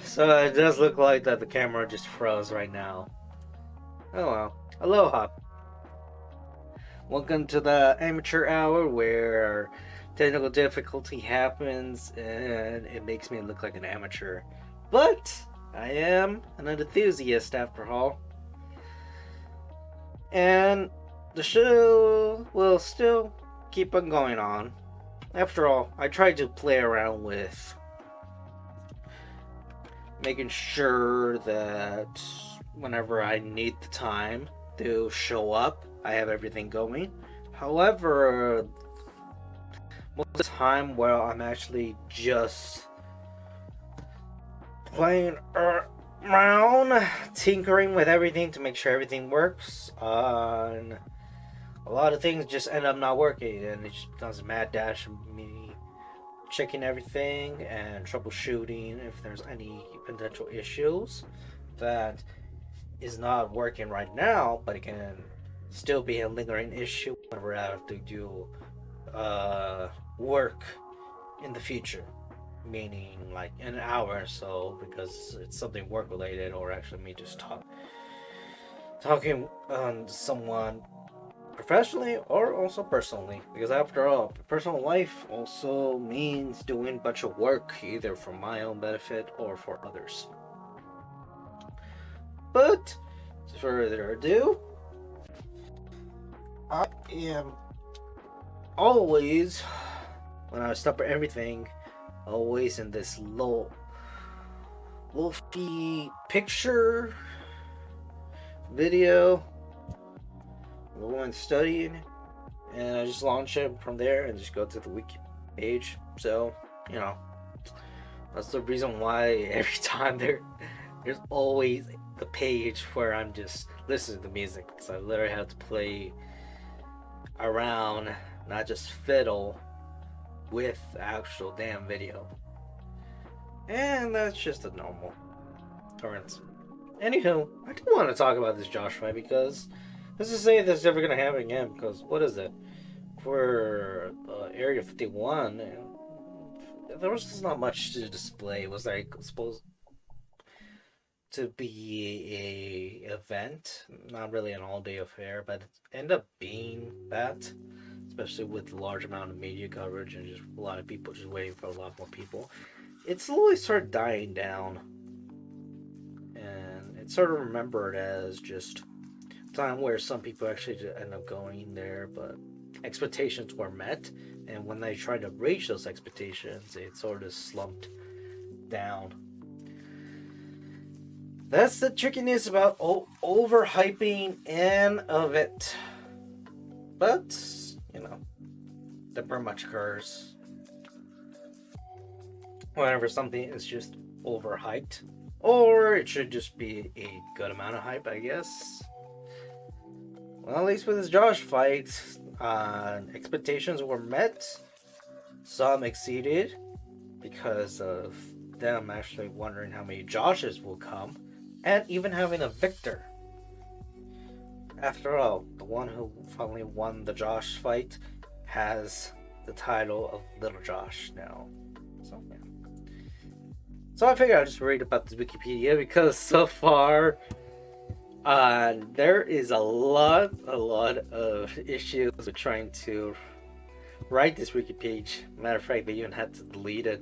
so it does look like that the camera just froze right now. Oh well. Aloha. Welcome to the amateur hour where technical difficulty happens and it makes me look like an amateur. But I am an enthusiast after all. And the show will still keep on going on. After all, I tried to play around with making sure that whenever I need the time to show up, I have everything going. However, most of the time where I'm actually just playing around, tinkering with everything to make sure everything works, a lot of things just end up not working, and it just becomes a mad dash of me checking everything and troubleshooting if there's any potential issues that is not working right now, but it can still be a lingering issue whenever I have to do work in the future, meaning like an hour or so, because it's something work related, or actually me just talking on someone professionally or also personally, because after all, personal life also means doing a bunch of work either for my own benefit or for others. But without further ado, I am always, when I stop everything, always in this lo-fi picture video the woman studying, and I just launch it from there and just go to the wiki page. So, that's the reason why every time there's always the page where I'm just listening to music, because I literally have to play around, not just fiddle with the actual damn video. And that's just a normal occurrence. Anywho, I do want to talk about this Josh fight, because let's just say this is ever going to happen again, because what is it? For Area 51, there was just not much to display. It was like supposed to be a event, not really an all-day affair, but it ended up being that, especially with a large amount of media coverage and just a lot of people just waiting for a lot more people. It slowly started dying down, and it's sort of remembered as just time where some people actually end up going there, but expectations were met, and when they tried to reach those expectations, it sort of slumped down. That's the trickiness about overhyping an event. But, that pretty much occurs whenever something is just overhyped. Or it should just be a good amount of hype, I guess. Well, at least with this Josh fight, expectations were met. Some exceeded because of them actually wondering how many Joshes will come, and even having a victor. After all, the one who finally won the Josh fight has the title of Little Josh now. So, yeah. So I figured I'd just read about this Wikipedia, because so far there is a lot of issues with trying to write this wiki page. Matter of fact, they even had to delete it.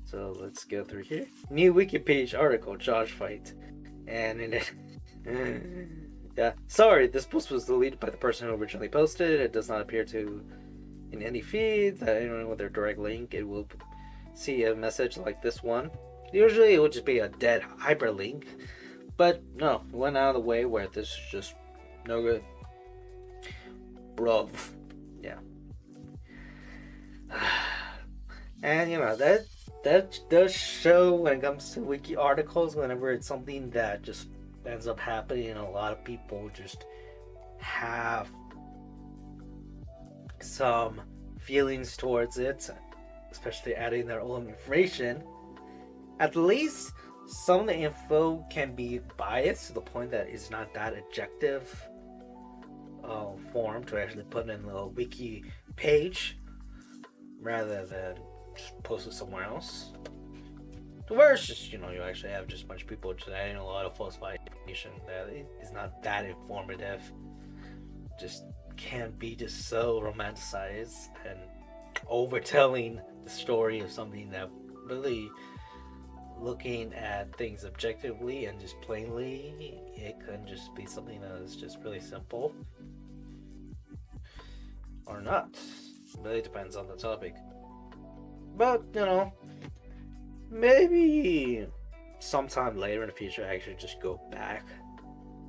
So let's go through here. New wiki page article, Josh fight. And in it, yeah, sorry, this post was deleted by the person who originally posted it. It does not appear to in any feeds. Anyone with their direct link, it will see a message like this one. Usually it would just be a dead hyperlink, but no, it went out of the way where this is just no good. Bro, yeah. And that does show when it comes to wiki articles, whenever it's something that just ends up happening and a lot of people just have some feelings towards it, especially adding their own information. At least some of the info can be biased to the point that it's not that objective. form to actually put in the wiki page rather than post it somewhere else. To where it's just, you actually have just a bunch of people just adding a lot of falsified information that is not that informative. Just can't be just so romanticized and overtelling the story of something that really, looking at things objectively and just plainly, it can just be something that is just really simple or not. It really depends on the topic. But, maybe sometime later in the future I actually just go back.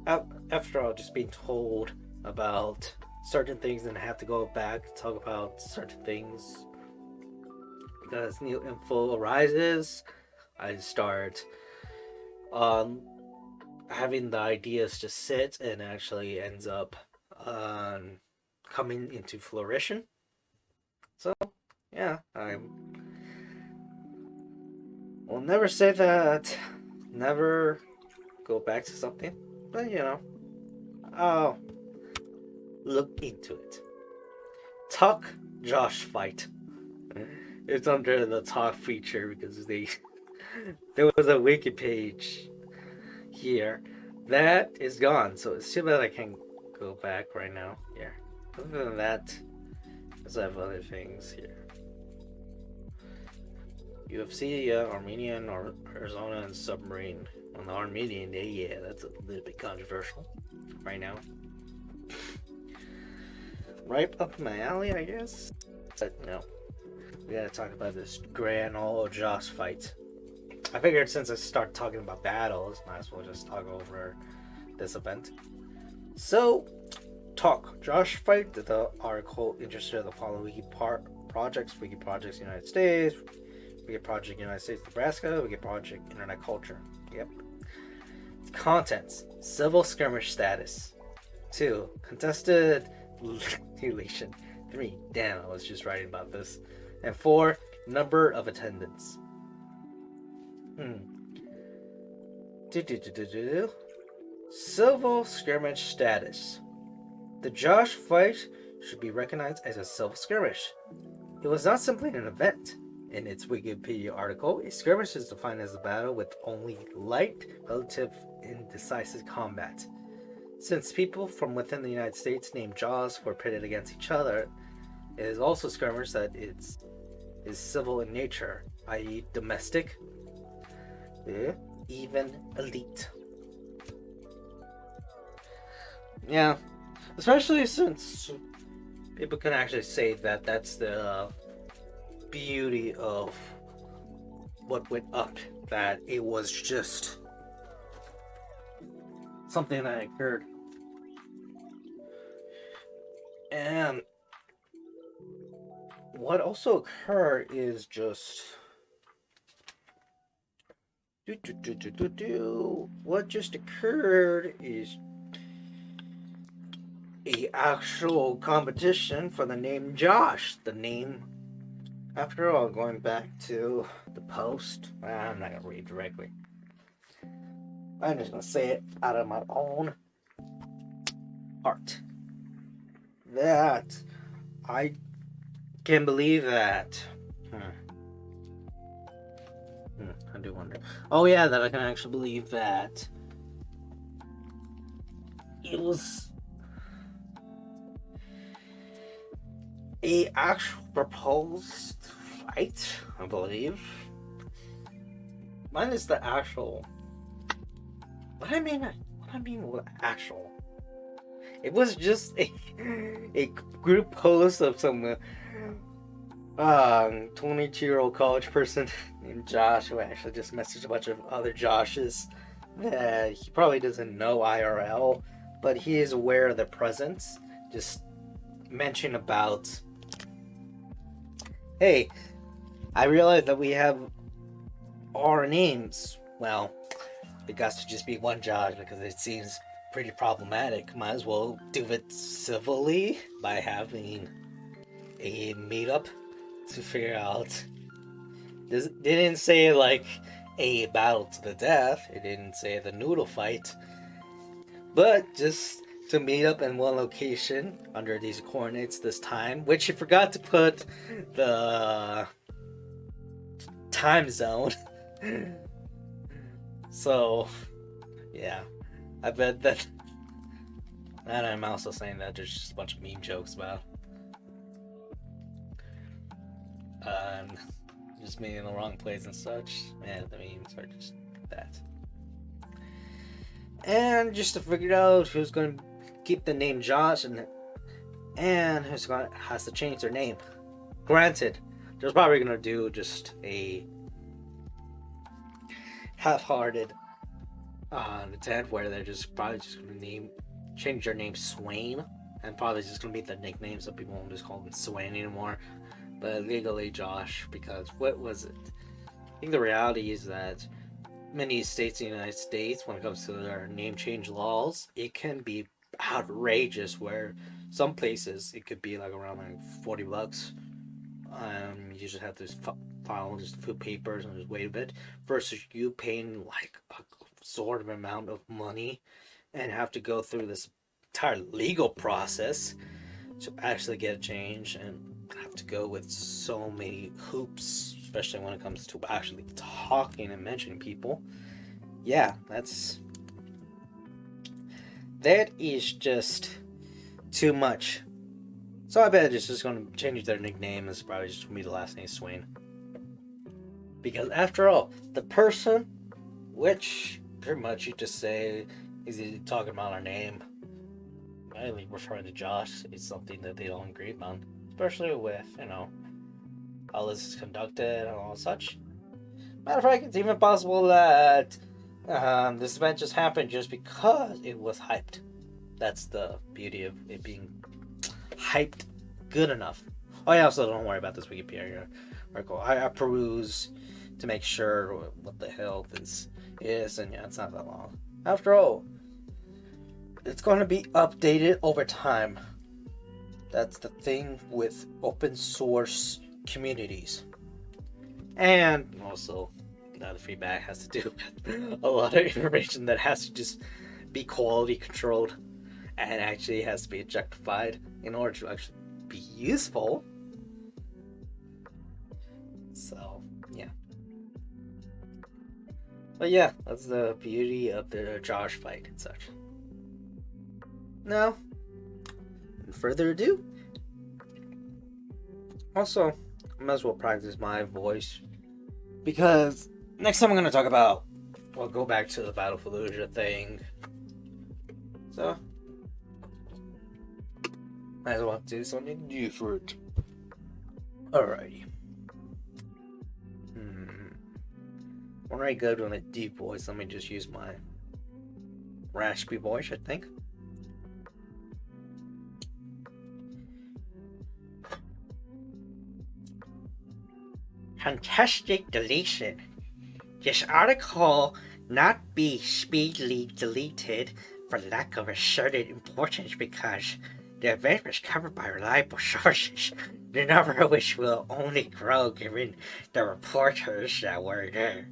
After all, just being told about certain things and have to go back to talk about certain things. Because new info arises, I start having the ideas just sit and actually ends up coming into flourishing. So, yeah, I will never say that never go back to something, but I'll look into it. Talk Josh Fight. It's under the talk feature because there was a wiki page here that is gone, so it's too bad I can't go back right now. Yeah. Other than that, I have other things here. UFC, Armenian, or Arizona, and submarine. On the Armenian, yeah, that's a little bit controversial right now. Right up my alley, I guess. But no, we gotta talk about this grand old Josh fight. I figured since I start talking about battles, might as well just talk over this event. So, talk Josh fight. The article interested in the following wiki projects: Wiki Projects United States, Wiki Project United States Nebraska, Wiki Project Internet Culture. Yep. Contents: civil skirmish status. 2. Contested elation. 3. Damn, I was just writing about this. And 4. Number of attendants. Civil skirmish status. The Josh fight should be recognized as a civil skirmish. It was not simply an event. In its Wikipedia article, a skirmish is defined as a battle with only light, relative, indecisive combat. Since people from within the United States named Jaws were pitted against each other, it is also skirmish that is civil in nature, i.e. domestic, even elite. Yeah, especially since people can actually say that that's the beauty of what went up, that it was just something that occurred. And what also occurred is just what just occurred is a actual competition for the name Josh. The name, after all, going back to the post, I'm not gonna read directly. I'm just gonna say it out of my own heart. That I can believe that. I do wonder. Oh yeah, that I can actually believe that it was a actual proposed fight, I believe. Mine is the actual. What I mean with actual. It was just a group post of some 22-year-old college person named Josh who actually just messaged a bunch of other Joshes that he probably doesn't know IRL, but he is aware of their presence. Just mention about, hey, I realize that we have our names. Well, it got to just be one Josh because it seems pretty problematic. Might as well do it civilly by having a meetup to figure out. They didn't say like a battle to the death. It didn't say the noodle fight. But just to meet up in one location under these coordinates this time, which you forgot to put the time zone. So, yeah, I bet that. And I'm also saying that there's just a bunch of meme jokes about just being in the wrong place and such. And the memes are just that. And just to figure out who's going to keep the name Josh and who's going to has to change their name. Granted, they're probably going to do just a half-hearted attempt where they're just probably just going to change their name Swain, and probably just going to be the nickname so people won't just call them Swain anymore. But legally Josh, because what was it? I think the reality is that many states in the United States, when it comes to their name change laws, it can be outrageous. Where some places it could be like around like $40. You just have to file just a few papers and just wait a bit, versus you paying like a sort of amount of money and have to go through this entire legal process to actually get a change and have to go with so many hoops, especially when it comes to actually talking and mentioning people. Yeah, that is just too much. So I bet it's just going to change their nickname. It's probably just going to be the last name Swain. Because after all, the person, which pretty much you just say is he talking about our name, mainly referring to Josh, is something that they don't agree on. Especially with, how this is conducted and all such. Matter of fact, it's even possible that this event just happened just because it was hyped. That's the beauty of it being hyped good enough. Oh yeah, also don't worry about this Wikipedia article. I peruse to make sure what the hell this is, and yeah, it's not that long. After all, it's going to be updated over time. That's the thing with open source communities. And also, the feedback has to do with a lot of information that has to just be quality controlled and actually has to be objectified in order to actually be useful. So, yeah. But yeah, that's the beauty of the Josh fight and such. Now, without further ado, also, I might as well practice my voice, because next time I'm going to talk about, we'll go back to the Battle Fallujah thing. So, might as well do something different. Alrighty. When I go to a deep voice, let me just use my raspy voice, I think. Fantastic deletion. This article not be speedily deleted for lack of asserted importance because the event was covered by reliable sources, the number of which will only grow given the reporters that were there.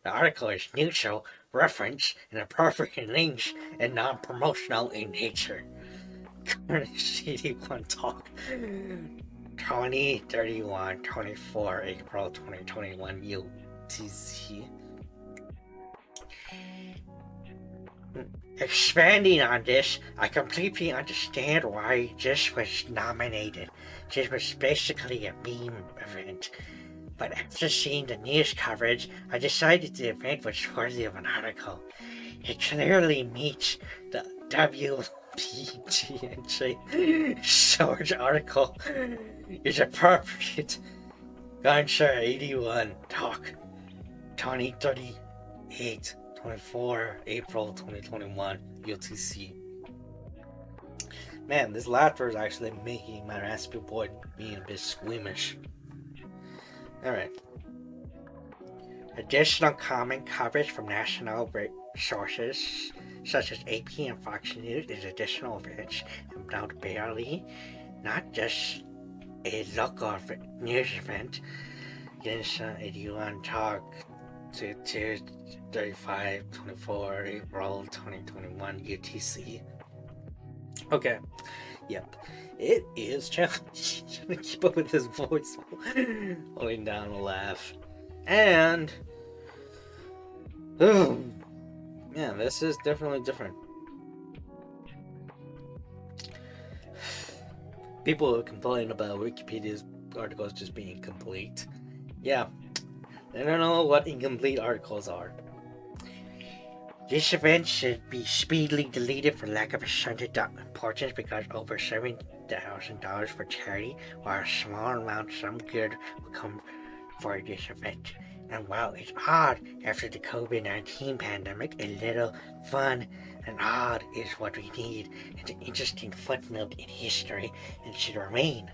The article is neutral, reference, inappropriate links, and non-promotional in nature. Current CD1 Talk 20/31/24 April 2021 UTC. Expanding on this, I completely understand why this was nominated. This was basically a meme event. But after seeing the news coverage, I decided the event was worthy of an article. It clearly meets the WPGNJ Storage article is appropriate. Gunshare 81 Talk 20/38/24 April 2021 UTC. Man, this laughter is actually making my raspy boy being a bit squeamish. Alright. Additional common coverage from national sources such as AP and Fox News is additional rich and not barely, not just a local news event. Gensha 81 Talk 22/35/24 April 2021 UTC. Okay. Yep. It is challenging to keep up with his voice holding down a laugh. And yeah, this is definitely different. People complain about Wikipedia's articles just being incomplete. Yeah, I don't know what incomplete articles are. This event should be speedily deleted for lack of certain importance because over $7,000 for charity or a small amount some good will come for this event. And while it's odd after the COVID-19 pandemic, a little fun and odd is what we need. It's an interesting footnote in history and should remain.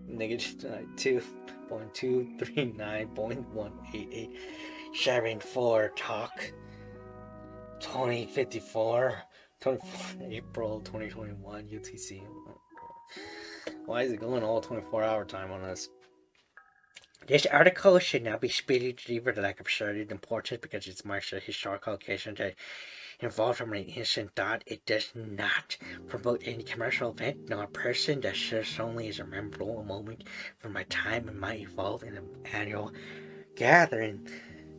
Negative 2.239.18874 talk 2054 April 2021 UTC. Why is it going all 24-hour time on us? This article should not be speedily delivered for lack of certain importance because it marks a historical occasion that involved from an innocent thought. It does not promote any commercial event nor person that serves only as a memorable moment from my time and might evolve in an annual gathering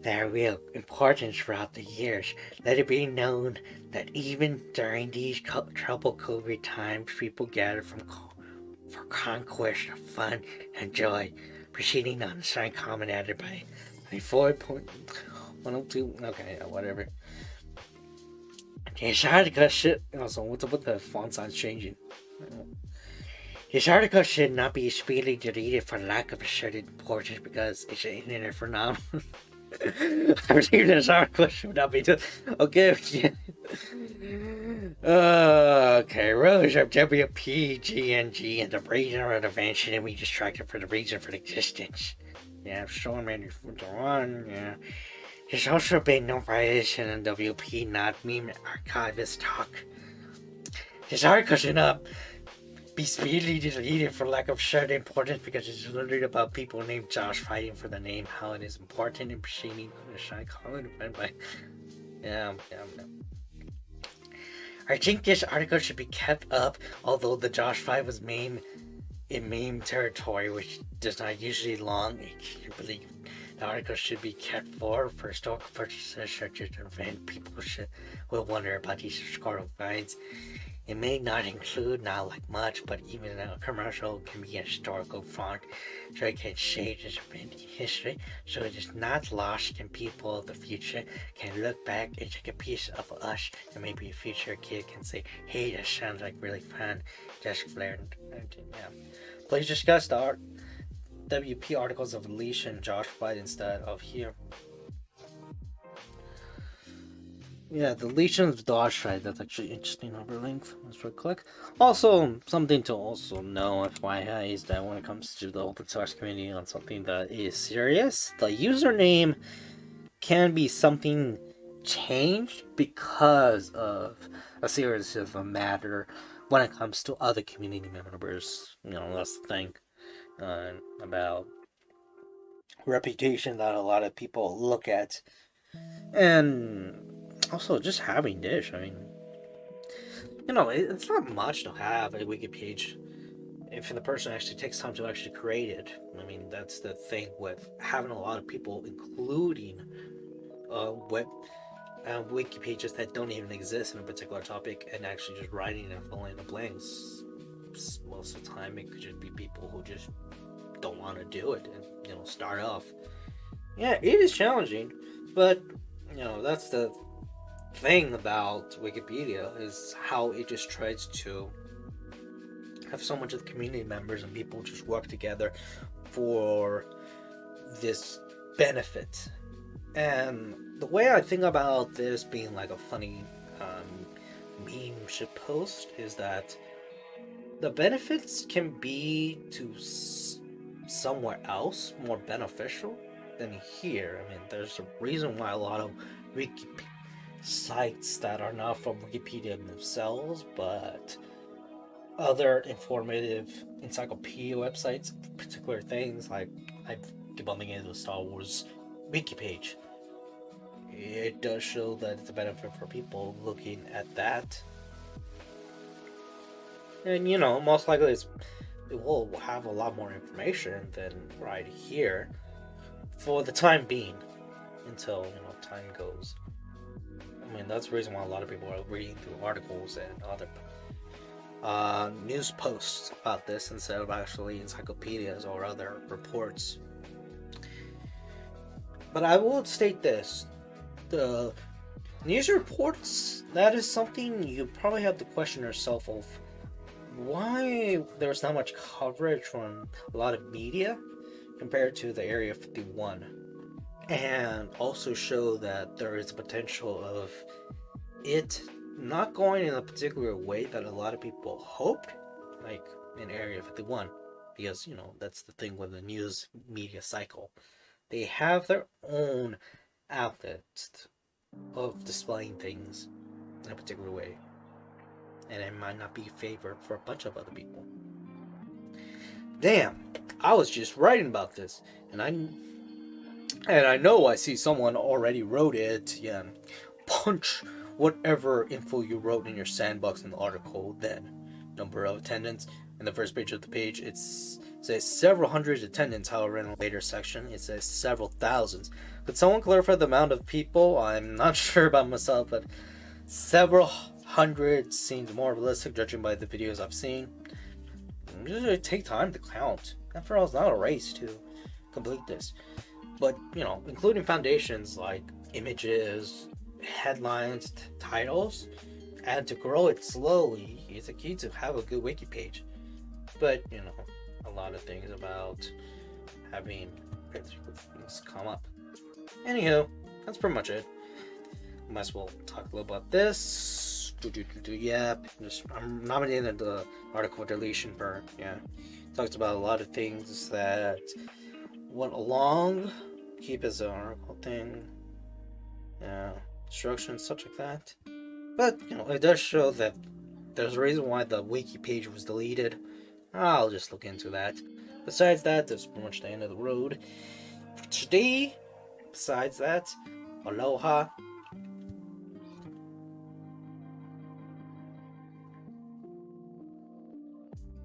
that are real importance throughout the years. Let it be known that even during these troubled COVID times, people gather for conquest of fun and joy. Proceeding on the sign comment added by 4.102. Okay, whatever. This article should also what's up with the font size changing? This article should not be speedily deleted for lack of a certain importance because it's an internet phenomenon. I received this article should not be done. Okay. Okay, Rose of WPGNG and the reason of the event shouldn't be distracted for the reason for the existence. Yeah, so many for one, yeah. There's also been no violation in WP not meme archivist talk. This article should not be speedily deleted for lack of certain importance because it's literally about people named Josh fighting for the name, how it is important and proceeding on a shy comment event by yeah. I think this article should be kept up, although the Josh fight was meme in meme territory, which does not usually long. I believe the article should be kept for historical purposes such as an event. People will wonder about these historical finds. It may not include, not like much, but even a commercial can be a historical font, so it can shade this event in history, so it is not lost and people of the future can look back and take a piece of us, and maybe a future kid can say, hey, that sounds like really fun, just flared. Yeah. Please discuss the WP articles of Alicia and Josh White instead of here. Yeah, the Legion of Josh Fight, that's actually interesting hyperlink. Let's right click. Also, something to also know, FYI, is that when it comes to the open source community on something that is serious, the username can be something changed because of a series of a matter when it comes to other community members. You know, that's the thing about reputation that a lot of people look at. And also, just having this, I mean, you know, it's not much to have a wiki page if the person actually takes time to actually create it. I mean, that's the thing with having a lot of people, including wiki pages that don't even exist in a particular topic, and actually just writing and filling in the blanks. Most of the time, it could just be people who just don't want to do it and, you know, start off. Yeah, it is challenging, but, you know, that's the thing about Wikipedia is how it just tries to have so much of the community members and people just work together for this benefit. And the way I think about this being like a funny meme shit post is that the benefits can be to somewhere else more beneficial than here. I mean, there's a reason why a lot of Wikipedia sites that are not from Wikipedia themselves, but other informative encyclopedia websites, particular things like I've been bumping into the Star Wars wiki page. It does show that it's a benefit for people looking at that. And most likely it will have a lot more information than right here for the time being, until time goes. I mean, that's the reason why a lot of people are reading through articles and other news posts about this instead of actually encyclopedias or other reports. But I will state this: the news reports, that is something you probably have to question yourself of why there's not much coverage from a lot of media compared to the Area 51, and also show that there is a potential of it not going in a particular way that a lot of people hoped, like in Area 51, because that's the thing with the news media cycle. They have their own outlets of displaying things in a particular way, and it might not be favored for a bunch of other people. Damn, I was just writing about this, and I know I see someone already wrote it. Yeah, punch whatever info you wrote in your sandbox in the article. Then number of attendance. In the first page of the page, it says several hundred attendants. However, in a later section, it says several thousands. Could someone clarify the amount of people? I'm not sure about myself, but several hundred seems more realistic judging by the videos I've seen. It take time to count. After all, it's not a race to complete this. But, including foundations like images, headlines, titles, and to grow it slowly is a key to have a good wiki page. But, a lot of things about having things come up. Anywho, that's pretty much it. Might as well talk a little about this. Yeah, I'm nominated the article for deletion for, talks about a lot of things that went along. Keep as an article thing. Instructions, such like that. But, it does show that there's a reason why the wiki page was deleted. I'll just look into that. Besides that, that's pretty much the end of the road for today. Besides that, aloha.